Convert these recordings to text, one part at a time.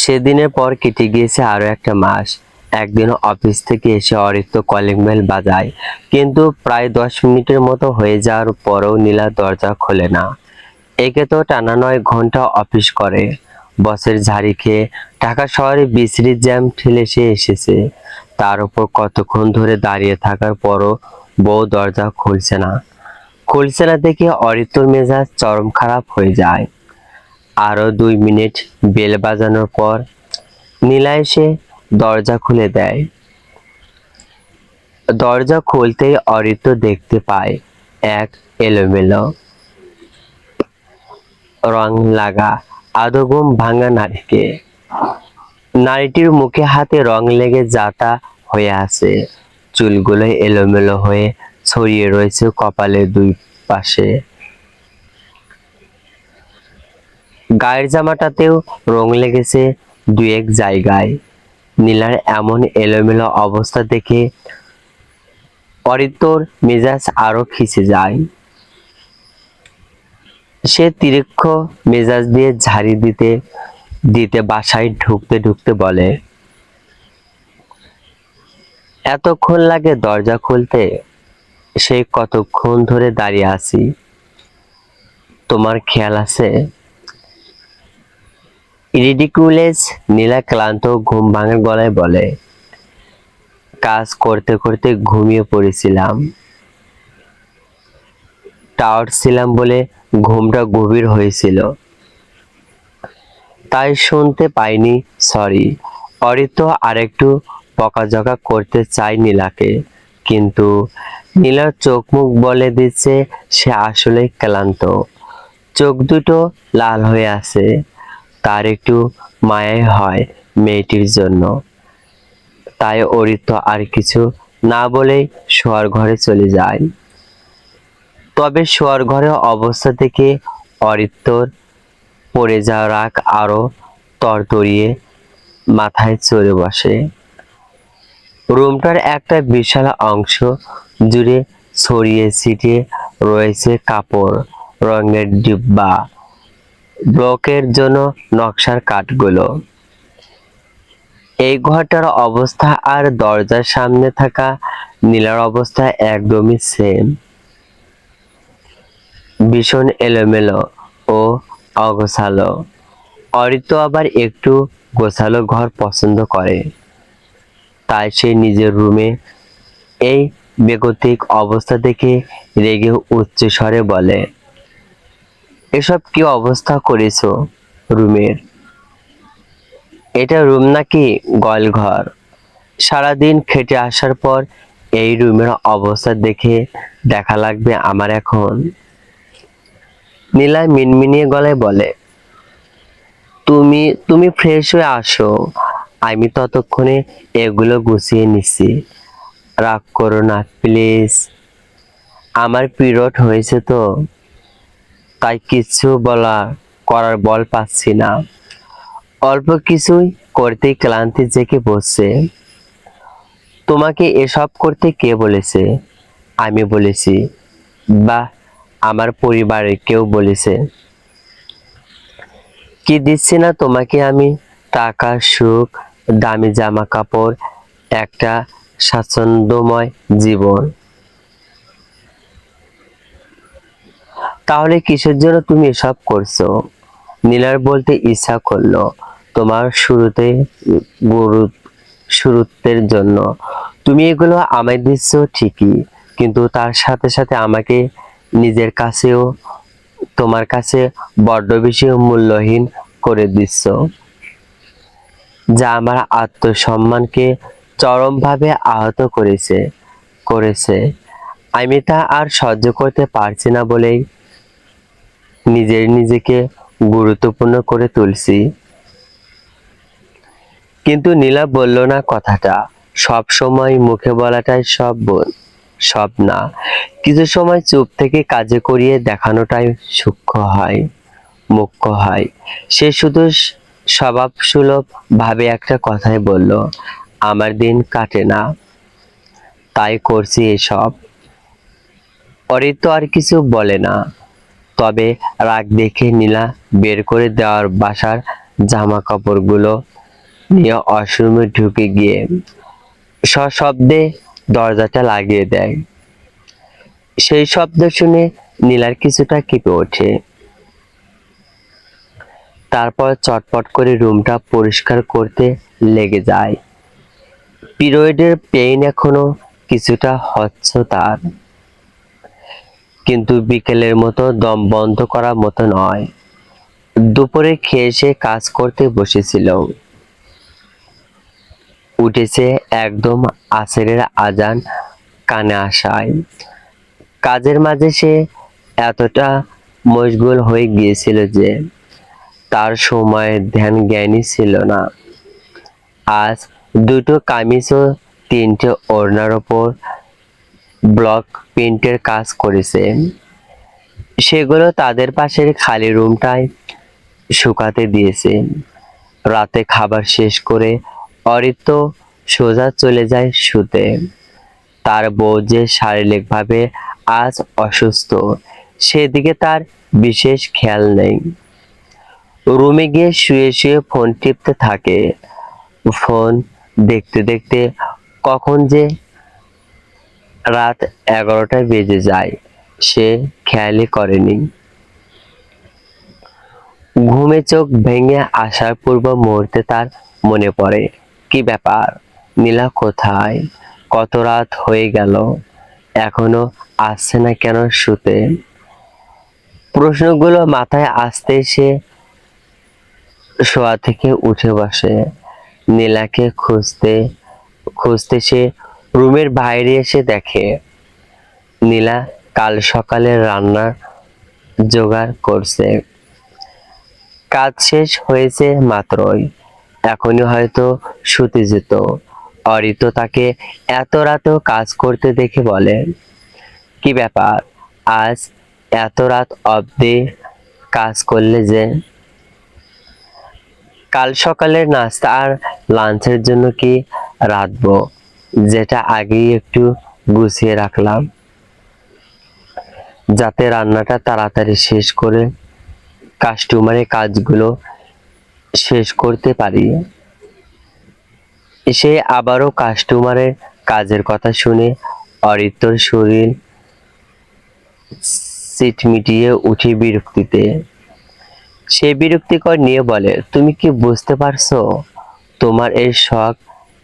সেদিনের পর কেটে গিয়েছে আরো একটা মাস। একদিন অফিস থেকে এসে অরিত্র কলিং বেল বাজায়, কিন্তু প্রায় 10 মিনিটের মতো হয়ে যাওয়ার পরও নীলা দরজা খোলে না। একে তো টানা 9 ঘন্টা অফিস করে, বসের ঝাড়ি খেয়ে ঢাকা শহরে বিশ্রী জ্যাম ঠেলে সে এসেছে। তার উপর কতক্ষণ ধরে দাঁড়িয়ে থাকার পরও বউ দরজা খুলছে না দেখে অরিত্রর মেজাজ চরম খারাপ হয়ে যায়। আরো 2 মিনিট বেল বাজানোর পর নীলা এসে দরজা খুলে দেয়। দরজা খুলতেই অরিত্র দেখতে পায় এক এলোমেলো রং লাগা আধো ঘুম ভাঙা নারীকে। নারীটির মুখে হাতে রং লেগে যাতা হয়ে আছে, চুলগুলো এলোমেলো হয়ে ছড়িয়ে রয়েছে কপালের দুই পাশে। গায়ের জামাটাতেও রং লেগেছে 2-1 জায়গায়। নীলার এমন এলোমেলো অবস্থা দেখে অরিত্রর মেজাজ আরো খিচে যায়। সে তীক্ষ্ণ মেজাজ দিয়ে ঝাড়ি দিতে দিতে বাসায় ঢুকতে ঢুকতে বলে, এতক্ষণ লাগে দরজা খুলতে? সেই কতক্ষণ ধরে দাঁড়িয়ে আছি, তোমার খেয়াল আছে? রিডিকুলেস। নীলা ক্লান্ত ঘুম ভাঙা গলায় বলে, কাজ করতে করতে ঘুমিয়ে পড়েছিলাম, টায়ার্ড ছিলাম বলে ঘুমটা গভীর হয়েছিল, তাই শুনতে পাইনি, সরি। অরিত্র আরেকটু বকাঝকা করতে চায় নীলাকে, কিন্তু নীলার চোখ মুখ বলে দিচ্ছে সে আসলে ক্লান্ত। চোখ দুটো লাল হয়ে আছে। তার একটু মায়াই হয় মেয়েটির জন্য। তাই অরিত্র আর কিছু না বলেই শোয়ার ঘরে চলে যায়। তবে শোয়ার ঘরের অবস্থা থেকে অরিত্রর পড়ে যাওয়া রাগ আরো তরতরিয়ে মাথায় চড়ে বসে। রুমটার একটা বিশাল অংশ জুড়ে ছড়িয়ে ছিটিয়ে রয়েছে কাপড়, রঙের ডিব্বা, ব্লকের জন্য নকশার কাঠগুলো। এই ঘরটার অবস্থা আর দরজার সামনে থাকা নীলার অবস্থা একদমই সেম, ভীষণ এলোমেলো ও অগোছালো। অরিত্র আবার একটু গোছালো ঘর পছন্দ করে, তাই সে নিজের রুমে এই বেগতিক অবস্থা দেখে রেগে উচ্চস্বরে বলে, এসব কি অবস্থা করেছো রুমের? এটা রুম নাকি গোয়ালঘর? সারাদিন খেটে আসার পর এই রুমের অবস্থা দেখে দেখা লাগবে আমার এখন? নীলা মিনমিনিয়ে গলায় বলে, তুমি তুমি ফ্রেশ হয়ে আসো, আমি ততক্ষণে এগুলো গুছিয়ে নিচ্ছি। রাগ করো না প্লিজ, আমার পিরিয়ড হয়েছে তো, তাই কিছু করার বল পাচ্ছি না। অল্প কিছুই করতেই ক্লান্তি জেঁকে বসছে। তোমাকে এসব করতে কে বলেছে? আমি বলেছি, বা আমার পরিবারের কেউ বলেছে? কি দিচ্ছি না তোমাকে আমি? টাকা, সুখ, দামি জামা কাপড়, একটা স্বাচ্ছন্দ্যময় জীবন। তাহলে কিসের জন্য তুমি এসব করছো? নীলার বলতে ইচ্ছা করলো, তোমার গুরু শুরুত্বের জন্য। তুমি এগুলো আমায় দিচ্ছ ঠিকই, কিন্তু তার সাথে সাথে আমাকে নিজের কাছেও তোমার কাছে বড্ড বেশি মূল্যহীন করে দিচ্ছ, যা আমার আত্মসম্মানকে চরমভাবে আহত করেছে। আমি তা আর সহ্য করতে পারছি না বলেই নিজেকে গুরুত্বপূর্ণ করে তুলছি। কিন্তু নীলা বলল না কথাটা। সব সময় মুখে বলাটাই সব না, কিছু সময় চুপ থেকে কাজে করিয়ে দেখানোটাই সূক্ষ্ম হয়, মুখ্য হয়। সে শুধু স্বভাবসুলভ ভাবে একটা কথাই বলল, আমার দিন কাটে না, তাই করছি এসব। অরিত্র আর কিছু বলে না, তবে রাগ দেখে নীলা বের করে দেওয়ার বাসার জামা কাপড়গুলো নিয়ে ওয়াশরুমে ঢুকে গিয়ে সশব্দে দরজাটা লাগিয়ে দেয়। সেই শব্দ শুনে নীলার কিছুটা কেঁপে ওঠে। তারপর চটপট করে রুমটা পরিষ্কার করতে লেগে যায়। পিরিয়ডের পেইন এখনো কিছুটা হচ্ছে তার, কিন্তু বিকেলের মতো দম বন্ধ করার মতো নয়। দুপুরে খেয়ে সে কাজ করতে বসেছিল, উঠেছে একদম আসরের আজান কানে আসায়। কাজের মাঝে সে এতটা মশগুল হয়ে গিয়েছিল যে তার সময়ের ধ্যান জ্ঞানই ছিল না। আজ দুটো কামিজ ও তিনটে ওড়নার ওপর ব্লক প্রিন্টের কাজ করেছে। সেগুলো তাদের পাশের খালি রুমটায় শুকাতে দিয়েছে। রাতে খাবার শেষ করে অরিত্র সোজা চলে যায় শুতে। তার বউ যে শারীরিকভাবে আজ অসুস্থ সেদিকে তার বিশেষ খেয়াল নেই। রুমে গিয়ে শুয়ে শুয়ে ফোন টিপতে থাকে। ফোন দেখতে দেখতে কখন যে রাত 11টা বেজে যায় সে খেয়ালই করেনি। ঘুমে চোখ ভেঙে আসার পূর্ব মুহূর্তে তার মনে পড়ে, কি ব্যাপার, নীলা কোথায়? কত রাত হয়ে গেল, এখনো আসছে না কেন শুতে? প্রশ্নগুলো মাথায় আসতে সে শোয়া থেকে উঠে বসে। নীলাকে খুঁজতে খুঁজতে সে রুমের বাইরে এসে দেখে নীলা কাল সকালে রান্নার জোগাড় করছে। কাজ শেষ হয়েছে মাত্রই, এখনই হয়তো শুতে যেত। অরিত্র তাকে এত রাতেও কাজ করতে দেখে বলে, কি ব্যাপার, আজ এত রাত অবধি কাজ করলে যে? কাল সকালের নাস্তা আর লাঞ্চের জন্য কি রাঁধবো, যেটা আগেই একটু গুছিয়ে রাখলাম, যাতে রান্নাটা তাড়াতাড়ি শেষ করে কাস্টমারের কাজগুলো শেষ করতে পারি। সে আবারও কাস্টমারের কাজের কথা শুনে অরিত্রর শরীর চিটমিটিয়ে উঠে বিরক্তিতে। সে বিরক্তিকর নিয়ে বলে, তুমি কি বুঝতে পারছো তোমার এই শখ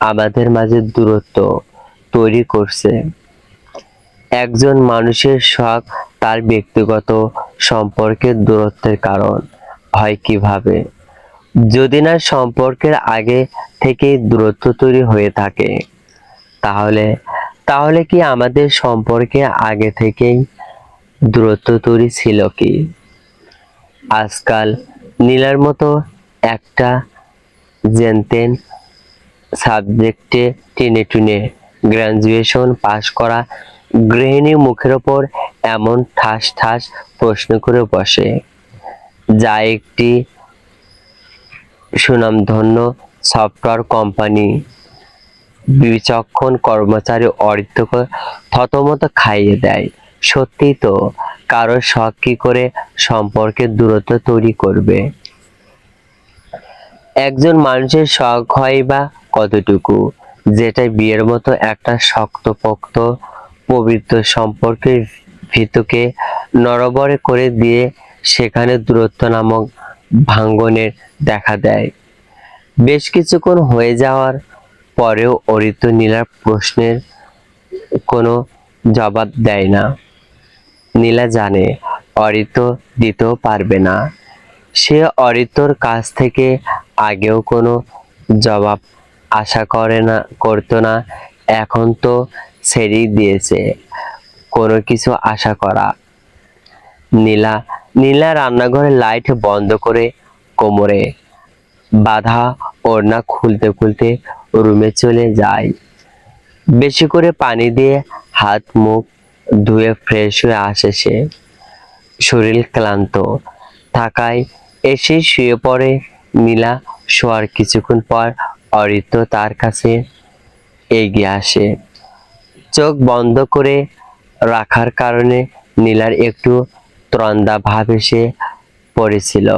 আমাদের মাঝে দূরত্ব তৈরি করছে? একজন মানুষের শখ তার ব্যক্তিগত সম্পর্কের দূরত্বের কারণ হয় কিভাবে, যদি না সম্পর্কের আগে থেকেই দূরত্ব তৈরি হয়ে থাকে? তাহলে তাহলে কি আমাদের সম্পর্কে আগে থেকেই দূরত্ব তৈরি ছিল কি? আজকাল নীলার মতো একটা জেনতেন সাবজেক্টে টেনে টুনে গ্রাজুয়েশন পাশ করা গৃহিণী মুখের ওপর এমন ঠাস ঠাস প্রশ্ন করে বসে, যা একটি সুনামধন্য সফটওয়্যার কোম্পানি বিচক্ষণ কর্মচারী অরিত্রকে থতমত খাইয়ে দেয়। সত্যি তো, কারো শখ কি করে সম্পর্কের দূরত্ব তৈরি করবে? একজন মানুষের শখ হয় বা কতটুকু, যেটা বিয়ের মতো একটা শক্তপোক্ত পবিত্র সম্পর্কের ভিতকে নড়বড়ে করে দিয়ে সেখানে দূরত্ব নামক ভাঙ্গনের দেখা দেয়। বেশ কিছুক্ষণ হয়ে যাওয়ার পরেও অরিত্র নীলার প্রশ্নের কোনো জবাব দেয় না। নীলা জানে অরিত্র দিতেও পারবে না। সে অরিত্রর কাছ থেকে আগেও কোনো জবাব আশা করতো না। এখন তো ছেড়েই দিয়েছে কোনো কিছু আশা করা। নীলা নীলা রান্নাঘরের লাইট বন্ধ করে কোমরে বাঁধা ওড়না খুলতে খুলতে রুমে চলে যায়। বেশি করে পানি দিয়ে হাত মুখ ধুয়ে ফ্রেশ হয়ে আসে সে। শরীর ক্লান্ত থাকায় এসে শুয়ে পড়ে নীলা। শোয়ার কিছুক্ষণ পর অরিত্র তার কাছে এগিয়ে আসে। চোখ বন্ধ করে রাখার কারণে নীলার একটু ত্রন্দা ভাব এসে পড়েছিল,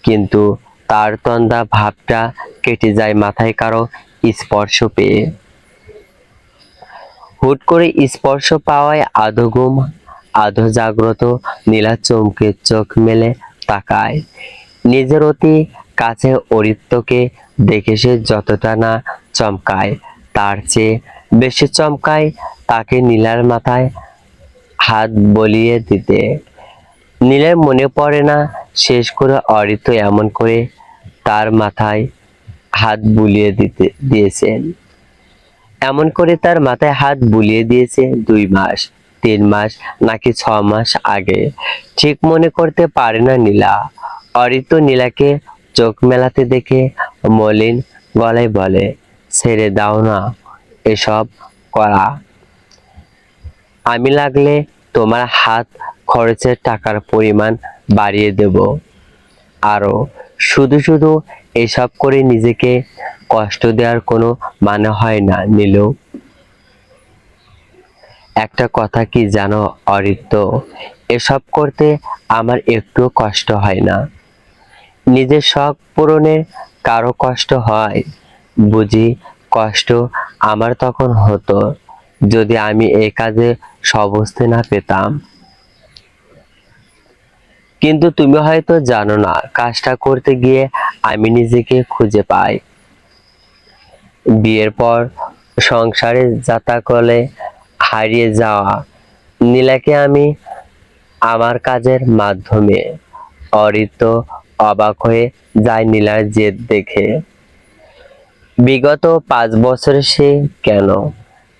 কিন্তু তার তন্দা ভাবটা কেটে যায় মাথায় কারো স্পর্শ পেয়ে। হুট করে স্পর্শ পাওয়ায় আধো ঘুম আধো জাগ্রত নীলা চমকে চোখ মেলে তাকায়। নিজের অতি কাছে অরিত্রকে দেখে সে যতটা না চমকায় তার চেয়ে বেশি চমকায় তাকে নীলার মাথায় হাত বলিয়ে দিতে। নীলের মনে পড়ে না শেষ করে অরিত্র এমন করে তার মাথায় হাত বুলিয়ে দিয়েছেন। এমন করে তার মাথায় হাত বুলিয়ে দিয়েছে 2 মাস, 3 মাস নাকি 6 মাস আগে, ঠিক মনে করতে পারে না নীলা। অরিত্র নীলাকে চোখ মেলাতে দেখে মলিন গলায় বলে, ছেড়ে দাও না এসব করা। আমি লাগলে তোমার হাত খরচের টাকার পরিমাণ বাড়িয়ে দেব আরো। শুধু শুধু এসব করে নিজেকে কষ্ট দেওয়ার কোনো মানে হয় না নীলু। একটা কথা কি জানো অরিত্র, এসব করতে আমার একটু কষ্ট হয় না। নিজের শখ পূরণে কারো কষ্ট হয় বুঝি? কষ্ট আমার তখন হতো যদি আমি এই কাজে স্বস্তি না পেতাম। কিন্তু তুমি হয়তো জানো না কাজটা করতে গিয়ে আমি নিজেকে খুঁজে পাই। বিয়ের পর সংসারে যাতাকলে হারিয়ে যাওয়া নীলাকে আমি আমার কাজের মাধ্যমে। অরিত্র অবাক হয়ে যায় নীলার জেদ দেখে। বিগত 5 বছরে সে কেন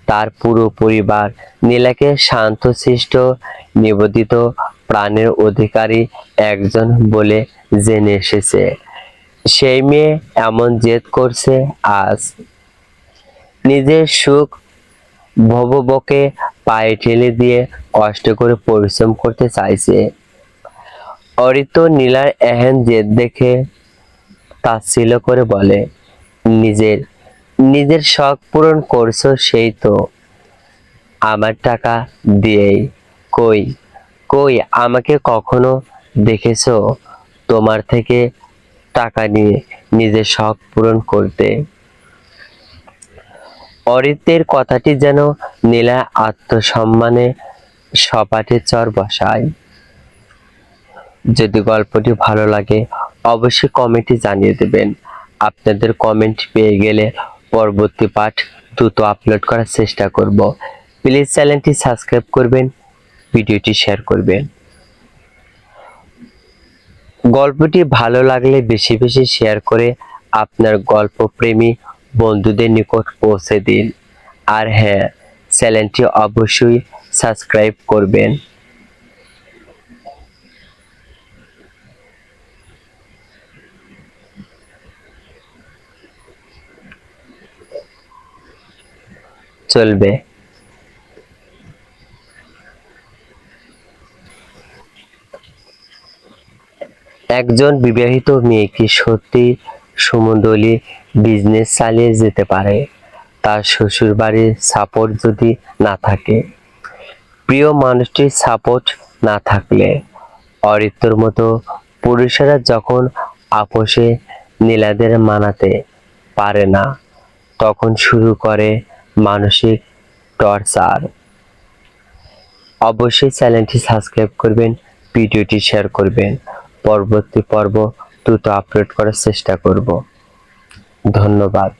তার পুরো পরিবার নীলাকে শান্তশিষ্ট নিবেদিত প্রাণের অধিকারী একজন বলে জেনে এসেছে, সেই মেয়ে এমন জেদ করছে আজ। নিজের সুখ ভোগকে পায়ে ঠেলে দিয়ে কষ্ট করে পরিশ্রম করতে চাইছে। অরিত্র নীলার এহেন জেদ দেখে তাচ্ছিল্য করে বলে, নিজের নিজের শখ পূরণ করছো সেই তো আমার টাকা দিয়েই। কই কই আমাকে কখনো দেখেছো তোমার থেকে টাকা নিয়ে নিজের শখ পূরণ করতে? অরিত্রের কথাটি যেন নীলা আত্মসম্মানে সপাটে চর বসায়। যদি গল্পটি ভালো লাগে অবশ্যই কমেন্টে জানিয়ে দেবেন। আপনাদের কমেন্ট পেয়ে গেলে পরবর্তী পার্ট দ্রুত আপলোড করার চেষ্টা করব। প্লিজ চ্যানেলটি সাবস্ক্রাইব করবেন, ভিডিওটি শেয়ার করবেন। গল্পটি ভালো লাগলে বেশি বেশি শেয়ার করে আপনার গল্পপ্রেমী বন্ধুদের নিকট পৌঁছে দিন। আর হ্যাঁ, চ্যানেলটি অবশ্যই সাবস্ক্রাইব করবেন। চলবে। একজন বিবাহিত মেয়ে কি সত্যি সুমণ্ডলী বিজনেস চালিয়ে যেতে পারে তার শ্বশুর বাড়ির সাপোর্ট যদি না থাকে? প্রিয় মানুষটির সাপোর্ট না থাকলে অরিত্রর মতো পুরুষেরা যখন আপোষে নীলাদের মানাতে পারে না তখন শুরু করে মানসিক টর্চার। অবশ্যই চ্যানেলটি সাবস্ক্রাইব করবেন, ভিডিওটি শেয়ার করবেন। পরবর্তী পর্ব দ্রুত আপলোড করার চেষ্টা করব। ধন্যবাদ।